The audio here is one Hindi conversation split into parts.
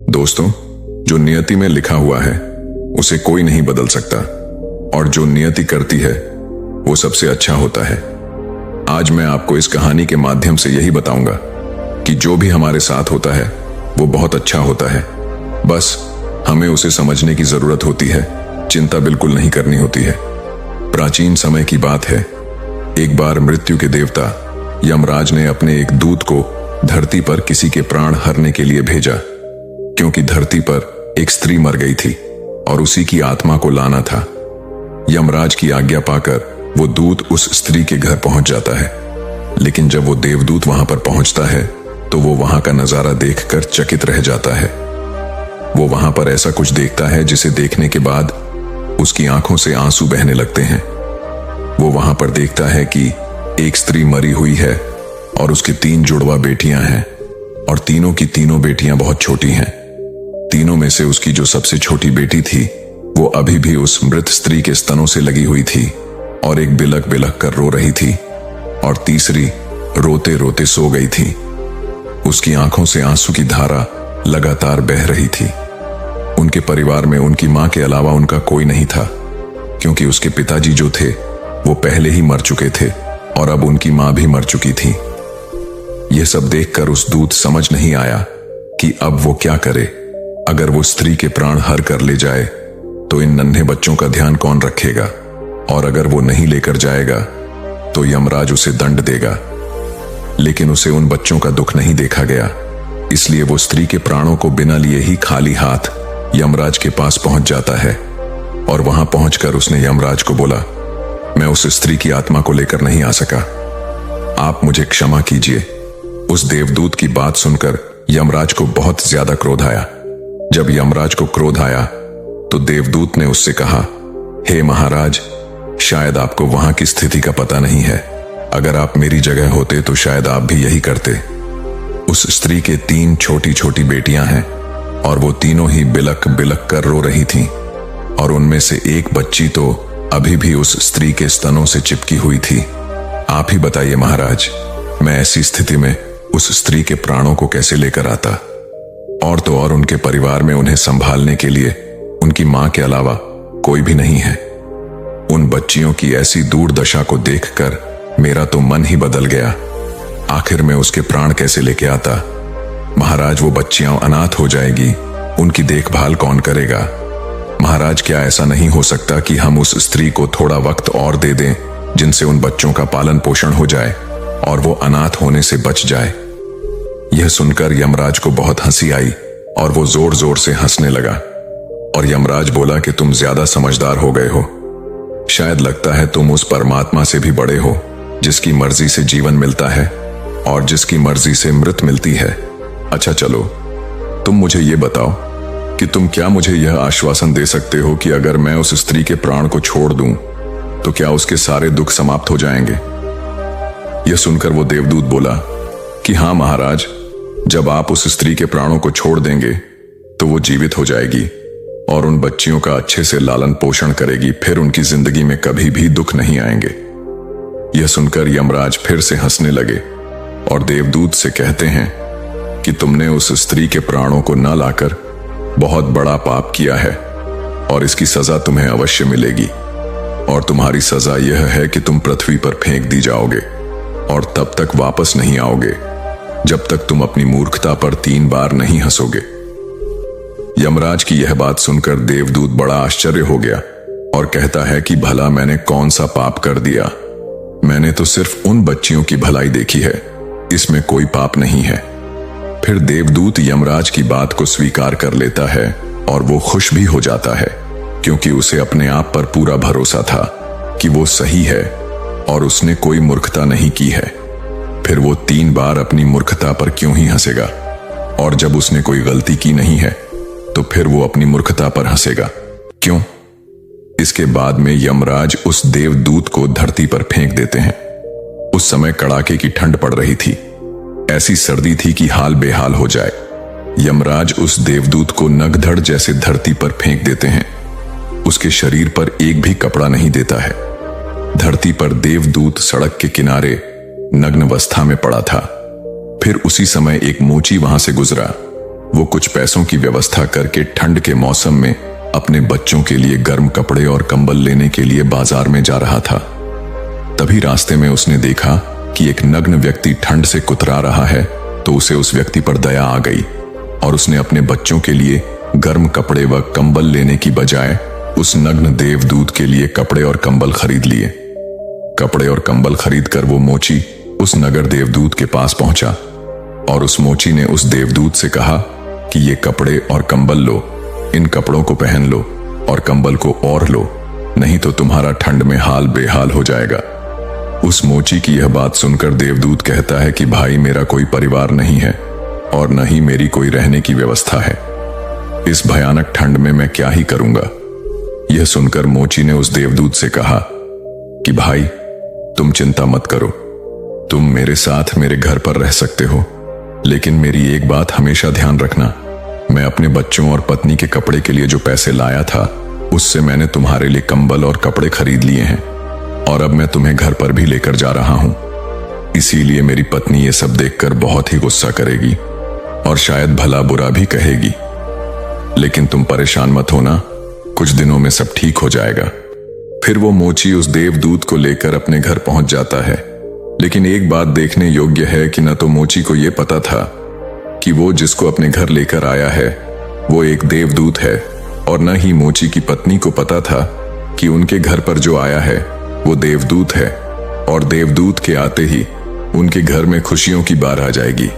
दोस्तों, जो नियति में लिखा हुआ है उसे कोई नहीं बदल सकता, और जो नियति करती है वो सबसे अच्छा होता है। आज मैं आपको इस कहानी के माध्यम से यही बताऊंगा कि जो भी हमारे साथ होता है वो बहुत अच्छा होता है। बस हमें उसे समझने की जरूरत होती है, चिंता बिल्कुल नहीं करनी होती है। प्राचीन समय की बात है। एक बार मृत्यु के देवता यमराज ने अपने एक दूत को धरती पर किसी के प्राण हरने के लिए भेजा, क्योंकि धरती पर एक स्त्री मर गई थी और उसी की आत्मा को लाना था। यमराज की आज्ञा पाकर वो दूत उस स्त्री के घर पहुंच जाता है, लेकिन जब वो देवदूत वहां पर पहुंचता है तो वो वहां का नजारा देखकर चकित रह जाता है। वो वहां पर ऐसा कुछ देखता है जिसे देखने के बाद उसकी आंखों से आंसू बहने लगते हैं। वो वहां पर देखता है कि एक स्त्री मरी हुई है और उसके 3 जुड़वा बेटियां हैं, और तीनों की तीनों बेटियां बहुत छोटी हैं। तीनों में से उसकी जो सबसे छोटी बेटी थी वो अभी भी उस मृत स्त्री के स्तनों से लगी हुई थी और एक बिलक बिलक कर रो रही थी, और तीसरी रोते रोते सो गई थी। उसकी आंखों से आंसू की धारा लगातार बह रही थी। उनके परिवार में उनकी मां के अलावा उनका कोई नहीं था, क्योंकि उसके पिताजी जो थे वो पहले ही मर चुके थे और अब उनकी मां भी मर चुकी थी। यह सब देखकर उस दूत समझ नहीं आया कि अब वो क्या करे। अगर वो स्त्री के प्राण हर कर ले जाए तो इन नन्हे बच्चों का ध्यान कौन रखेगा, और अगर वो नहीं लेकर जाएगा तो यमराज उसे दंड देगा। लेकिन उसे उन बच्चों का दुख नहीं देखा गया, इसलिए वो स्त्री के प्राणों को बिना लिए ही खाली हाथ यमराज के पास पहुंच जाता है। और वहां पहुंचकर उसने यमराज को बोला, मैं उस स्त्री की आत्मा को लेकर नहीं आ सका, आप मुझे क्षमा कीजिए। उस देवदूत की बात सुनकर यमराज को बहुत ज्यादा क्रोध आया। जब यमराज को क्रोध आया तो देवदूत ने उससे कहा, हे महाराज, शायद आपको वहां की स्थिति का पता नहीं है। अगर आप मेरी जगह होते तो शायद आप भी यही करते। उस स्त्री के 3 छोटी छोटी बेटियां हैं और वो तीनों ही बिलक बिलक कर रो रही थीं, और उनमें से एक बच्ची तो अभी भी उस स्त्री के स्तनों से चिपकी हुई थी। आप ही बताइए महाराज, मैं ऐसी स्थिति में उस स्त्री के प्राणों को कैसे लेकर आता। और तो और उनके परिवार में उन्हें संभालने के लिए उनकी मां के अलावा कोई भी नहीं है। उन बच्चियों की ऐसी दुर्दशा को देखकर मेरा तो मन ही बदल गया। आखिर में उसके प्राण कैसे लेके आता। महाराज, वो बच्चियां अनाथ हो जाएगी, उनकी देखभाल कौन करेगा। महाराज, क्या ऐसा नहीं हो सकता कि हम उस स्त्री को थोड़ा वक्त और दे दें, जिनसे उन बच्चों का पालन पोषण हो जाए और वो अनाथ होने से बच जाए। यह सुनकर यमराज को बहुत हंसी आई और वो जोर जोर से हंसने लगा। और यमराज बोला कि तुम ज्यादा समझदार हो गए हो। शायद लगता है तुम उस परमात्मा से भी बड़े हो, जिसकी मर्जी से जीवन मिलता है और जिसकी मर्जी से मृत मिलती है। अच्छा चलो, तुम मुझे ये बताओ कि तुम क्या मुझे यह आश्वासन दे सकते हो कि अगर मैं उस स्त्री के प्राण को छोड़ दूं तो क्या उसके सारे दुख समाप्त हो जाएंगे। यह सुनकर वो देवदूत बोला कि हाँ महाराज, जब आप उस स्त्री के प्राणों को छोड़ देंगे तो वो जीवित हो जाएगी और उन बच्चियों का अच्छे से लालन पोषण करेगी, फिर उनकी जिंदगी में कभी भी दुख नहीं आएंगे। यह सुनकर यमराज फिर से हंसने लगे और देवदूत से कहते हैं कि तुमने उस स्त्री के प्राणों को न लाकर बहुत बड़ा पाप किया है और इसकी सजा तुम्हें अवश्य मिलेगी। और तुम्हारी सजा यह है कि तुम पृथ्वी पर फेंक दी जाओगे और तब तक वापस नहीं आओगे जब तक तुम अपनी मूर्खता पर 3 बार नहीं हंसोगे। यमराज की यह बात सुनकर देवदूत बड़ा आश्चर्य हो गया और कहता है कि भला मैंने कौन सा पाप कर दिया। मैंने तो सिर्फ उन बच्चियों की भलाई देखी है, इसमें कोई पाप नहीं है। फिर देवदूत यमराज की बात को स्वीकार कर लेता है और वो खुश भी हो जाता है, क्योंकि उसे अपने आप पर पूरा भरोसा था कि वो सही है और उसने कोई मूर्खता नहीं की है। फिर वो 3 बार अपनी मूर्खता पर क्यों ही हंसेगा, और जब उसने कोई गलती की नहीं है तो फिर वो अपनी मूर्खता पर हंसेगा क्यों। इसके बाद में यमराज उस देवदूत को धरती पर फेंक देते हैं। उस समय कड़ाके की ठंड पड़ रही थी, ऐसी सर्दी थी कि हाल बेहाल हो जाए। यमराज उस देवदूत को नगधड़ जैसे धरती पर फेंक देते हैं। उसके शरीर पर एक भी कपड़ा नहीं देता है। धरती पर देवदूत सड़क के किनारे नग्न अवस्था में पड़ा था। फिर उसी समय एक मोची वहां से गुजरा वो कुछ पैसों की व्यवस्था करके ठंड के मौसम में अपने बच्चों के लिए गर्म कपड़े और कंबल लेने के लिए बाजार में जा रहा था। तभी रास्ते में उसने देखा कि एक नग्न व्यक्ति ठंड से कुतरा रहा है, तो उसे उस व्यक्ति पर दया आ गई और उसने अपने बच्चों के लिए गर्म कपड़े व कंबल लेने की बजाय उस नग्न देवदूत के लिए कपड़े और कंबल खरीद लिए। कपड़े और कंबल खरीदकर वो मोची उस नगर देवदूत के पास पहुंचा और उस मोची ने उस देवदूत से कहा कि ये कपड़े और कंबल लो, इन कपड़ों को पहन लो और कंबल को और लो, नहीं तो तुम्हारा ठंड में हाल बेहाल हो जाएगा। उस मोची की यह बात सुनकर देवदूत कहता है कि भाई, मेरा कोई परिवार नहीं है और न ही मेरी कोई रहने की व्यवस्था है। इस भयानक ठंड में मैं क्या ही करूंगा। यह सुनकर मोची ने उस देवदूत से कहा कि भाई, तुम चिंता मत करो, तुम मेरे साथ मेरे घर पर रह सकते हो, लेकिन मेरी एक बात हमेशा ध्यान रखना, मैं अपने बच्चों और पत्नी के कपड़े के लिए जो पैसे लाया था उससे मैंने तुम्हारे लिए कंबल और कपड़े खरीद लिए हैं और अब मैं तुम्हें घर पर भी लेकर जा रहा हूं। इसीलिए मेरी पत्नी ये सब देखकर बहुत ही गुस्सा करेगी और शायद भला बुरा भी कहेगी, लेकिन तुम परेशान मत होना, कुछ दिनों में सब ठीक हो जाएगा। फिर वो मोची उस देवदूत को लेकर अपने घर पहुंच जाता है, लेकिन एक बात देखने योग्य है कि न तो मोची को यह पता था कि वो जिसको अपने घर लेकर आया है वो एक देवदूत है, और न ही मोची की पत्नी को पता था कि उनके घर पर जो आया है वो देवदूत है और देवदूत के आते ही उनके घर में खुशियों की बार आ जाएगी।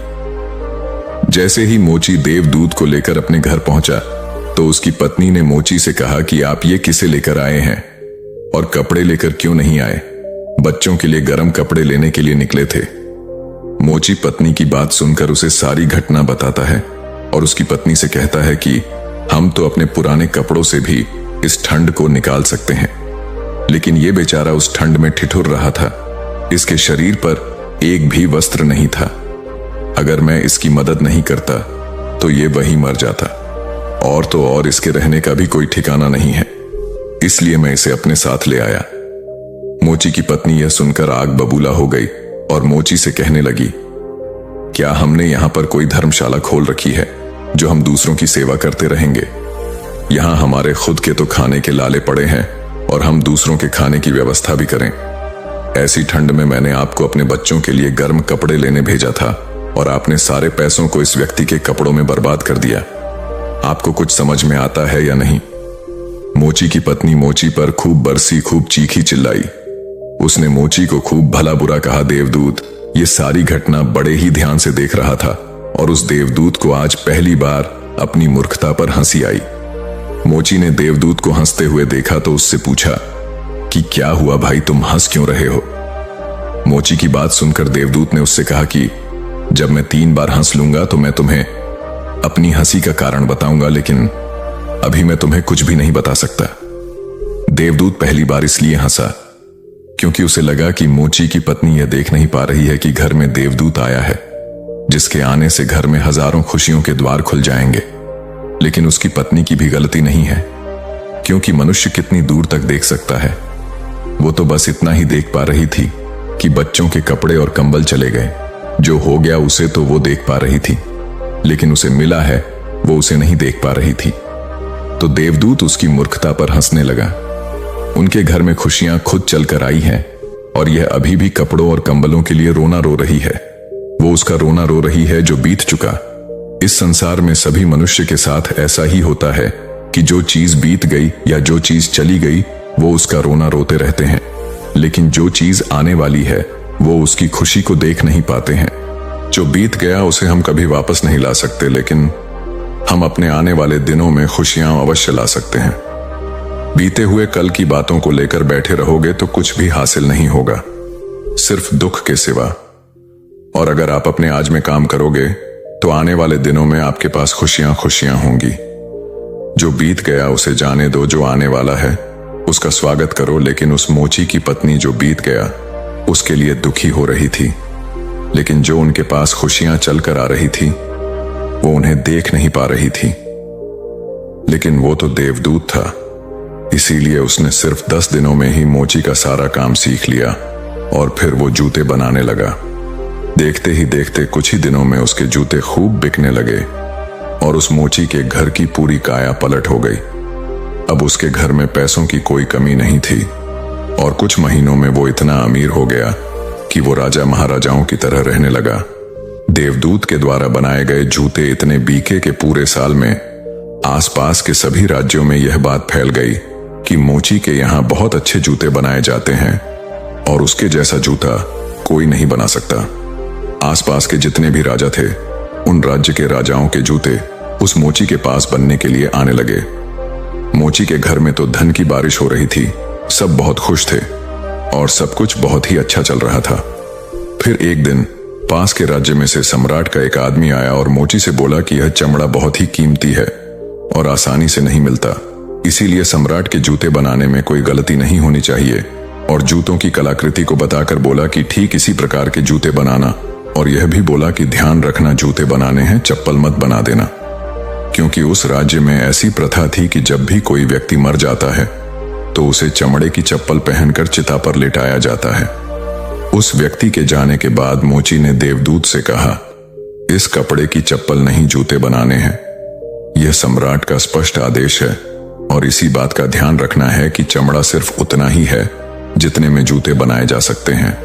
जैसे ही मोची देवदूत को लेकर अपने घर पहुंचा तो उसकी पत्नी ने मोची से कहा कि आप ये किसे लेकर आए हैं और कपड़े लेकर क्यों नहीं आए? बच्चों के लिए गर्म कपड़े लेने के लिए निकले थे। मोची पत्नी की बात सुनकर उसे सारी घटना बताता है और उसकी पत्नी से कहता है कि हम तो अपने पुराने कपड़ों से भी इस ठंड को निकाल सकते हैं, लेकिन ये बेचारा उस ठंड में ठिठुर रहा था, इसके शरीर पर एक भी वस्त्र नहीं था। अगर मैं इसकी मदद नहीं करता तो ये वहीं मर जाता, और तो और इसके रहने का भी कोई ठिकाना नहीं है, इसलिए मैं इसे अपने साथ ले आया। मोची की पत्नी यह सुनकर आग बबूला हो गई और मोची से कहने लगी, क्या हमने यहां पर कोई धर्मशाला खोल रखी है जो हम दूसरों की सेवा करते रहेंगे? यहां हमारे खुद के तो खाने के लाले पड़े हैं और हम दूसरों के खाने की व्यवस्था भी करें। ऐसी ठंड में मैंने आपको अपने बच्चों के लिए गर्म कपड़े लेने भेजा था और आपने सारे पैसों को इस व्यक्ति के कपड़ों में बर्बाद कर दिया। आपको कुछ समझ में आता है या नहीं? मोची की पत्नी मोची पर खूब बरसी, खूब चीखी चिल्लाई। उसने मोची को खूब भला बुरा कहा। देवदूत ये सारी घटना बड़े ही ध्यान से देख रहा था और उस देवदूत को आज पहली बार अपनी मूर्खता पर हंसी आई। मोची ने देवदूत को हंसते हुए देखा तो उससे पूछा कि क्या हुआ भाई, तुम हंस क्यों रहे हो? मोची की बात सुनकर देवदूत ने उससे कहा कि जब मैं 3 बार हंस लूंगा तो मैं तुम्हें अपनी हंसी का कारण बताऊंगा, लेकिन अभी मैं तुम्हें कुछ भी नहीं बता सकता। देवदूत पहली बार इसलिए हंसा क्योंकि उसे लगा कि मोची की पत्नी यह देख नहीं पा रही है कि घर में देवदूत आया है, जिसके आने से घर में हजारों खुशियों के द्वार खुल जाएंगे। लेकिन उसकी पत्नी की भी गलती नहीं है, क्योंकि मनुष्य कितनी दूर तक देख सकता है। वो तो बस इतना ही देख पा रही थी कि बच्चों के कपड़े और कंबल चले गए। जो हो गया उसे तो वो देख पा रही थी, लेकिन उसे मिला है वो उसे नहीं देख पा रही थी। तो देवदूत उसकी मूर्खता पर हंसने लगा। उनके घर में खुशियां खुद चलकर आई हैं और यह अभी भी कपड़ों और कंबलों के लिए रोना रो रही है। वो उसका रोना रो रही है जो बीत चुका। इस संसार में सभी मनुष्य के साथ ऐसा ही होता है कि जो चीज बीत गई या जो चीज चली गई वो उसका रोना रोते रहते हैं, लेकिन जो चीज आने वाली है वो उसकी खुशी को देख नहीं पाते हैं। जो बीत गया उसे हम कभी वापस नहीं ला सकते, लेकिन हम अपने आने वाले दिनों में खुशियां अवश्य ला सकते हैं। बीते हुए कल की बातों को लेकर बैठे रहोगे तो कुछ भी हासिल नहीं होगा, सिर्फ दुख के सिवा। और अगर आप अपने आज में काम करोगे तो आने वाले दिनों में आपके पास खुशियां खुशियां होंगी। जो बीत गया उसे जाने दो, जो आने वाला है उसका स्वागत करो। लेकिन उस मोची की पत्नी जो बीत गया उसके लिए दुखी हो रही थी, लेकिन जो उनके पास खुशियां चलकर आ रही थी वो उन्हें देख नहीं पा रही थी। लेकिन वो तो देवदूत था, इसीलिए उसने सिर्फ 10 दिनों में ही मोची का सारा काम सीख लिया और फिर वो जूते बनाने लगा। देखते ही देखते कुछ ही दिनों में उसके जूते खूब बिकने लगे और उस मोची के घर की पूरी काया पलट हो गई। अब उसके घर में पैसों की कोई कमी नहीं थी और कुछ महीनों में वो इतना अमीर हो गया कि वो राजा महाराजाओं की तरह रहने लगा। देवदूत के द्वारा बनाए गए जूते इतने बिके कि पूरे साल में आसपास के सभी राज्यों में यह बात फैल गई कि मोची के यहाँ बहुत अच्छे जूते बनाए जाते हैं और उसके जैसा जूता कोई नहीं बना सकता। आसपास के जितने भी राजा थे, उन राज्य के राजाओं के जूते उस मोची के पास बनने के लिए आने लगे। मोची के घर में तो धन की बारिश हो रही थी, सब बहुत खुश थे और सब कुछ बहुत ही अच्छा चल रहा था। फिर एक दिन पास के राज्य में से सम्राट का एक आदमी आया और मोची से बोला कि यह चमड़ा बहुत ही कीमती है और आसानी से नहीं मिलता, इसीलिए सम्राट के जूते बनाने में कोई गलती नहीं होनी चाहिए। और जूतों की कलाकृति को बताकर बोला कि ठीक इसी प्रकार के जूते बनाना, और यह भी बोला कि ध्यान रखना जूते बनाने हैं, चप्पल मत बना देना, क्योंकि उस राज्य में ऐसी प्रथा थी कि जब भी कोई व्यक्ति मर जाता है तो उसे चमड़े की चप्पल पहनकर चिता पर लिटाया जाता है। उस व्यक्ति के जाने के बाद मोची ने देवदूत से कहा, इस कपड़े की चप्पल नहीं जूते बनाने हैं। यह सम्राट का स्पष्ट आदेश है और इसी बात का ध्यान रखना है कि चमड़ा सिर्फ उतना ही है जितने में जूते बनाए जा सकते हैं,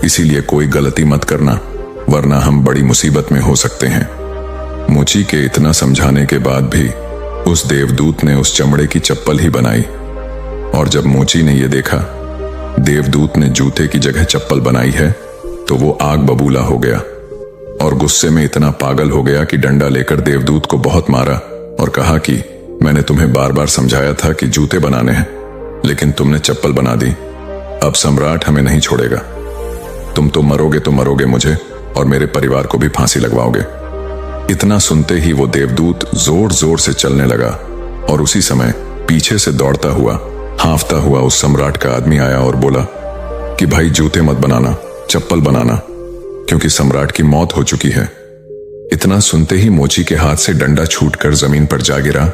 इसीलिए कोई गलती मत करना, वरना हम बड़ी मुसीबत में हो सकते हैं। मोची के इतना समझाने के बाद भी उस देवदूत ने उस चमड़े की चप्पल ही बनाई। और जब मोची ने यह देखा देवदूत ने जूते की जगह चप्पल बनाई है तो वो आग बबूला हो गया और गुस्से में इतना पागल हो गया कि डंडा लेकर देवदूत को बहुत मारा और कहा कि मैंने तुम्हें बार बार समझाया था कि जूते बनाने हैं, लेकिन तुमने चप्पल बना दी। अब सम्राट हमें नहीं छोड़ेगा। तुम तो मरोगे मुझे और मेरे परिवार को भी फांसी लगवाओगे। इतना सुनते ही वो देवदूत जोर जोर से चलने लगा और उसी समय पीछे से दौड़ता हुआ हांफता हुआ उस सम्राट का आदमी आया और बोला कि भाई जूते मत बनाना, चप्पल बनाना, क्योंकि सम्राट की मौत हो चुकी है। इतना सुनते ही मोची के हाथ से डंडा छूटकर जमीन पर जा गिरा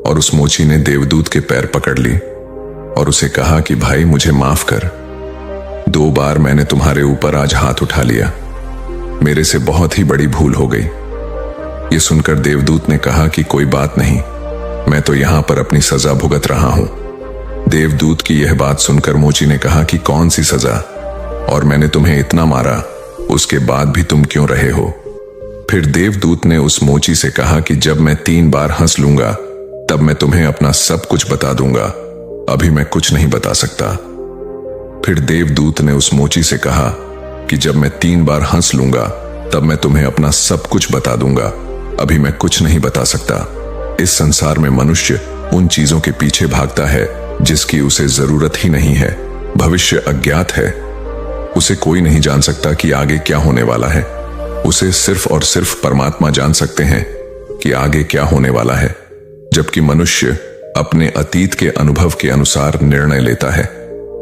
और उस मोची ने देवदूत के पैर पकड़ ली और उसे कहा कि भाई मुझे माफ कर, 2 बार मैंने तुम्हारे ऊपर आज हाथ उठा लिया, मेरे से बहुत ही बड़ी भूल हो गई। ये सुनकर देवदूत ने कहा कि कोई बात नहीं, मैं तो यहां पर अपनी सजा भुगत रहा हूं। देवदूत की यह बात सुनकर मोची ने कहा कि कौन सी सजा, और मैंने तुम्हें इतना मारा, उसके बाद भी तुम क्यों रहे हो? फिर देवदूत ने उस मोची से कहा कि जब मैं 3 बार हंस लूंगा तब मैं तुम्हें अपना सब कुछ बता दूंगा, अभी मैं कुछ नहीं बता सकता। फिर देवदूत ने उस मोची से कहा कि जब मैं 3 बार हंस लूंगा तब मैं तुम्हें अपना सब कुछ बता दूंगा, अभी मैं कुछ नहीं बता सकता। इस संसार में मनुष्य उन चीजों के पीछे भागता है जिसकी उसे जरूरत ही नहीं है। भविष्य अज्ञात है, उसे कोई नहीं जान सकता कि आगे क्या होने वाला है। उसे सिर्फ और सिर्फ परमात्मा जान सकते हैं कि आगे क्या होने वाला है। जबकि मनुष्य अपने अतीत के अनुभव के अनुसार निर्णय लेता है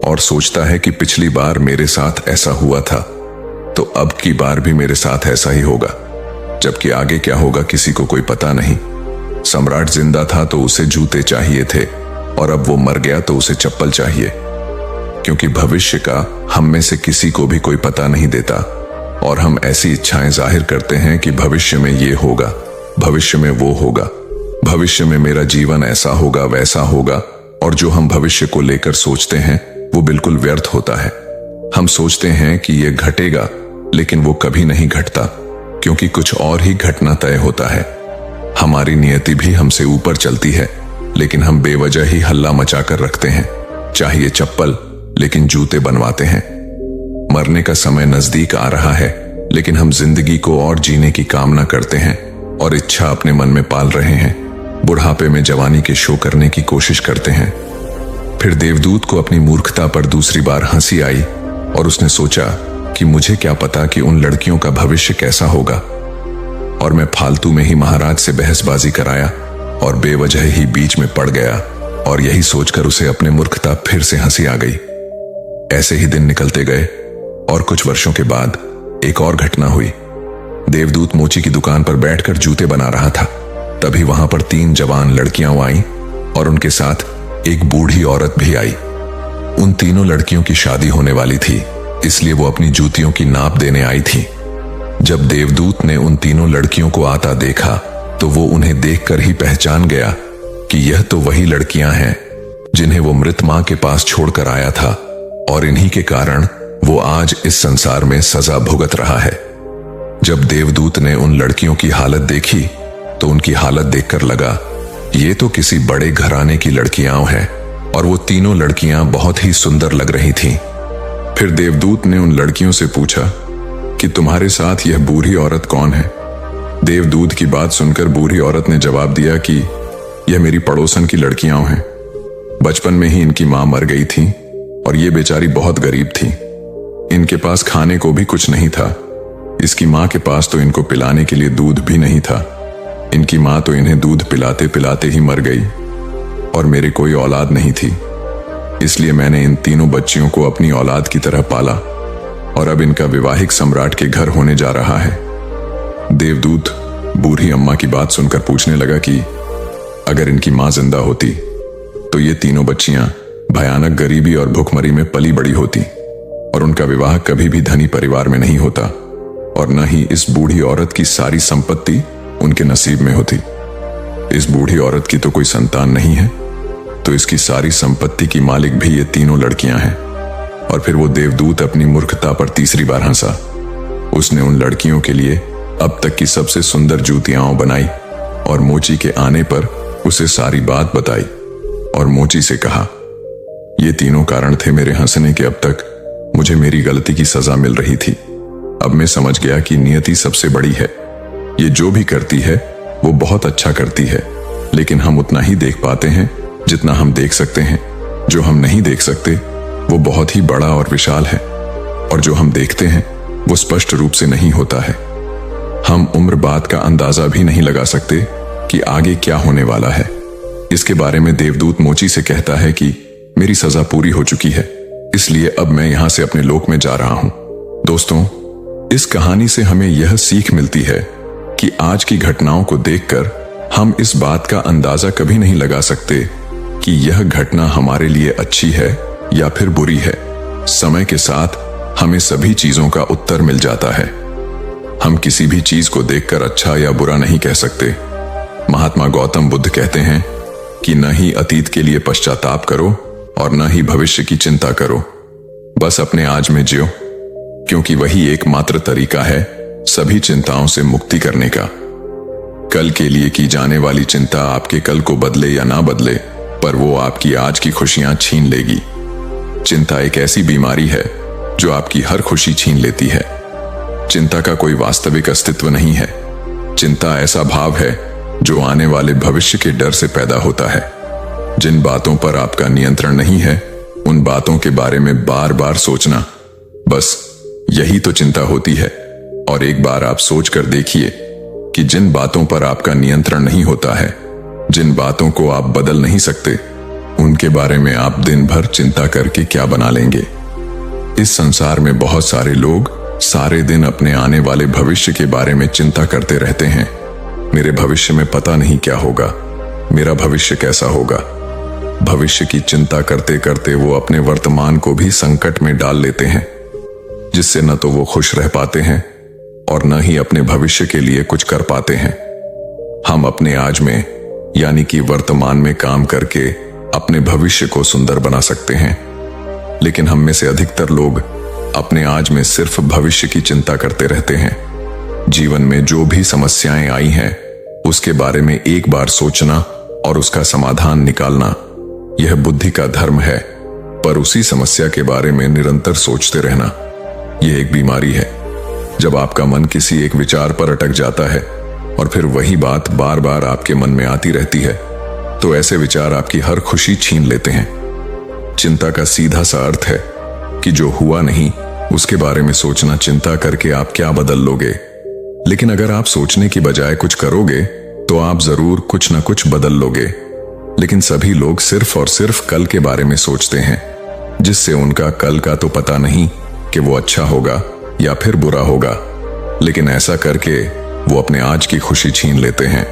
और सोचता है कि पिछली बार मेरे साथ ऐसा हुआ था तो अब की बार भी मेरे साथ ऐसा ही होगा, जबकि आगे क्या होगा किसी को कोई पता नहीं। सम्राट जिंदा था तो उसे जूते चाहिए थे और अब वो मर गया तो उसे चप्पल चाहिए, क्योंकि भविष्य का हम में से किसी को भी कोई पता नहीं देता और हम ऐसी इच्छाएं जाहिर करते हैं कि भविष्य में ये होगा, भविष्य में वो होगा, भविष्य में मेरा जीवन ऐसा होगा वैसा होगा, और जो हम भविष्य को लेकर सोचते हैं वो बिल्कुल व्यर्थ होता है। हम सोचते हैं कि ये घटेगा, लेकिन वो कभी नहीं घटता, क्योंकि कुछ और ही घटना तय होता है। हमारी नियति भी हमसे ऊपर चलती है, लेकिन हम बेवजह ही हल्ला मचाकर रखते हैं। चाहिए चप्पल, लेकिन जूते बनवाते हैं। मरने का समय नजदीक आ रहा है, लेकिन हम जिंदगी को और जीने की कामना करते हैं और इच्छा अपने मन में पाल रहे हैं। बुढ़ापे में जवानी के शो करने की कोशिश करते हैं। फिर देवदूत को अपनी मूर्खता पर दूसरी बार हंसी आई और उसने सोचा कि मुझे क्या पता कि उन लड़कियों का भविष्य कैसा होगा, और मैं फालतू में ही महाराज से बहसबाजी कराया और बेवजह ही बीच में पड़ गया, और यही सोचकर उसे अपने मूर्खता फिर से हंसी आ गई। ऐसे ही दिन निकलते गए और कुछ वर्षों के बाद एक और घटना हुई। देवदूत मोची की दुकान पर बैठकर जूते बना रहा था। तभी वहां पर 3 जवान लड़कियां आईं और उनके साथ एक बूढ़ी औरत भी आई। उन तीनों लड़कियों की शादी होने वाली थी, इसलिए वो अपनी जूतियों की नाप देने आई थी। जब देवदूत ने उन तीनों लड़कियों को आता देखा तो वो उन्हें देखकर ही पहचान गया कि यह तो वही लड़कियां हैं जिन्हें वो मृत मां के पास छोड़कर आया था, और इन्हीं के कारण वो आज इस संसार में सजा भुगत रहा है। जब देवदूत ने उन लड़कियों की हालत देखी तो उनकी हालत देखकर लगा ये तो किसी बड़े घराने की लड़कियां हैं, और वो तीनों लड़कियां बहुत ही सुंदर लग रही थीं। फिर देवदूत ने उन लड़कियों से पूछा कि तुम्हारे साथ यह बूढ़ी औरत कौन है? देवदूत की बात सुनकर बूढ़ी औरत ने जवाब दिया कि यह मेरी पड़ोसन की लड़कियां हैं। बचपन में ही इनकी मां मर गई थी और ये बेचारी बहुत गरीब थी। इनके पास खाने को भी कुछ नहीं था। इसकी मां के पास तो इनको पिलाने के लिए दूध भी नहीं था। इनकी मां तो इन्हें दूध पिलाते पिलाते ही मर गई, और मेरी कोई औलाद नहीं थी। इसलिए मैंने इन तीनों बच्चियों को अपनी औलाद की तरह पाला, और अब इनका विवाहिक सम्राट के घर होने जा रहा है। देवदूत बूढ़ी अम्मा की बात सुनकर पूछने लगा कि अगर इनकी मां जिंदा होती तो ये तीनों बच्चियां भयानक गरीबी और भुखमरी में पली बड़ी होती, और उनका विवाह कभी भी धनी परिवार में नहीं होता, और न ही इस बूढ़ी औरत की सारी संपत्ति उनके नसीब में होती। इस बूढ़ी औरत की तो कोई संतान नहीं है, तो इसकी सारी संपत्ति की मालिक भी ये तीनों लड़कियां हैं। और फिर वो देवदूत अपनी मूर्खता पर तीसरी बार हंसा। उसने उन लड़कियों के लिए अब तक की सबसे सुंदर जूतियां बनाई, और मोची के आने पर उसे सारी बात बताई, और मोची से कहा ये तीनों कारण थे मेरे हंसने के। अब तक मुझे मेरी गलती की सजा मिल रही थी। अब मैं समझ गया कि नियति सबसे बड़ी है। ये जो भी करती है वो बहुत अच्छा करती है, लेकिन हम उतना ही देख पाते हैं जितना हम देख सकते हैं। जो हम नहीं देख सकते वो बहुत ही बड़ा और विशाल है, और जो हम देखते हैं वो स्पष्ट रूप से नहीं होता है। हम उम्र बाद का अंदाजा भी नहीं लगा सकते कि आगे क्या होने वाला है। इसके बारे में देवदूत मोची से कहता है कि मेरी सजा पूरी हो चुकी है, इसलिए अब मैं यहां से अपने लोक में जा रहा हूं। दोस्तों, इस कहानी से हमें यह सीख मिलती है कि आज की घटनाओं को देखकर हम इस बात का अंदाजा कभी नहीं लगा सकते कि यह घटना हमारे लिए अच्छी है या फिर बुरी है। समय के साथ हमें सभी चीजों का उत्तर मिल जाता है। हम किसी भी चीज को देखकर अच्छा या बुरा नहीं कह सकते। महात्मा गौतम बुद्ध कहते हैं कि न ही अतीत के लिए पश्चाताप करो और न ही भविष्य की चिंता करो, बस अपने आज में जियो, क्योंकि वही एकमात्र तरीका है सभी चिंताओं से मुक्ति करने का। कल के लिए की जाने वाली चिंता आपके कल को बदले या ना बदले, पर वो आपकी आज की खुशियां छीन लेगी। चिंता एक ऐसी बीमारी है जो आपकी हर खुशी छीन लेती है। चिंता का कोई वास्तविक अस्तित्व नहीं है। चिंता ऐसा भाव है जो आने वाले भविष्य के डर से पैदा होता है। जिन बातों पर आपका नियंत्रण नहीं है, उन बातों के बारे में बार बार सोचना, बस यही तो चिंता होती है। और एक बार आप सोच कर देखिए कि जिन बातों पर आपका नियंत्रण नहीं होता है, जिन बातों को आप बदल नहीं सकते, उनके बारे में आप दिन भर चिंता करके क्या बना लेंगे। इस संसार में बहुत सारे लोग सारे दिन अपने आने वाले भविष्य के बारे में चिंता करते रहते हैं। मेरे भविष्य में पता नहीं क्या होगा, मेरा भविष्य कैसा होगा। भविष्य की चिंता करते करते वो अपने वर्तमान को भी संकट में डाल लेते हैं, जिससे न तो वो खुश रह पाते हैं और न ही अपने भविष्य के लिए कुछ कर पाते हैं। हम अपने आज में यानी कि वर्तमान में काम करके अपने भविष्य को सुंदर बना सकते हैं, लेकिन हम में से अधिकतर लोग अपने आज में सिर्फ भविष्य की चिंता करते रहते हैं। जीवन में जो भी समस्याएं आई हैं, उसके बारे में एक बार सोचना और उसका समाधान निकालना, यह बुद्धि का धर्म है। पर उसी समस्या के बारे में निरंतर सोचते रहना, यह एक बीमारी है। जब आपका मन किसी एक विचार पर अटक जाता है और फिर वही बात बार बार आपके मन में आती रहती है, तो ऐसे विचार आपकी हर खुशी छीन लेते हैं। चिंता का सीधा सा अर्थ है कि जो हुआ नहीं उसके बारे में सोचना। चिंता करके आप क्या बदल लोगे? लेकिन अगर आप सोचने की बजाय कुछ करोगे तो आप जरूर कुछ न कुछ बदल लोगे। लेकिन सभी लोग सिर्फ और सिर्फ कल के बारे में सोचते हैं, जिससे उनका कल का तो पता नहीं कि वो अच्छा होगा या फिर बुरा होगा। लेकिन ऐसा करके वो अपने आज की खुशी छीन लेते हैं।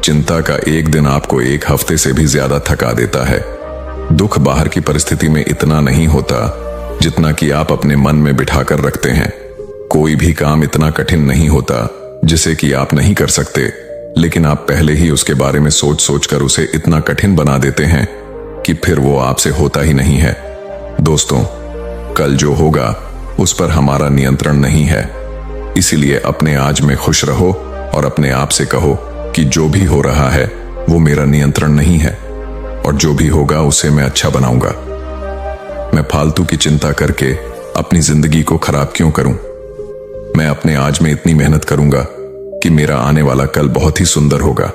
चिंता का एक दिन आपको एक हफ्ते से भी ज्यादा थका देता है। दुख बाहर की परिस्थिति में इतना नहीं होता जितना कि आप अपने मन में बिठाकर रखते हैं। कोई भी काम इतना कठिन नहीं होता जिसे कि आप नहीं कर सकते। लेकिन आप पहले ही उसके बारे में सोच सोचकर उसे इतना कठिन बना देते हैं कि फिर वो आपसे होता ही नहीं है। दोस्तों, कल जो होगा उस पर हमारा नियंत्रण नहीं है, इसीलिए अपने आज में खुश रहो और अपने आप से कहो कि जो भी हो रहा है वो मेरा नियंत्रण नहीं है और जो भी होगा उसे मैं अच्छा बनाऊंगा। मैं फालतू की चिंता करके अपनी जिंदगी को खराब क्यों करूं? मैं अपने आज में इतनी मेहनत करूंगा कि मेरा आने वाला कल बहुत ही सुंदर होगा।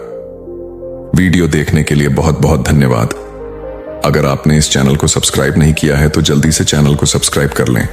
वीडियो देखने के लिए बहुत बहुत धन्यवाद। अगर आपने इस चैनल को सब्सक्राइब नहीं किया है तो जल्दी से चैनल को सब्सक्राइब कर लें।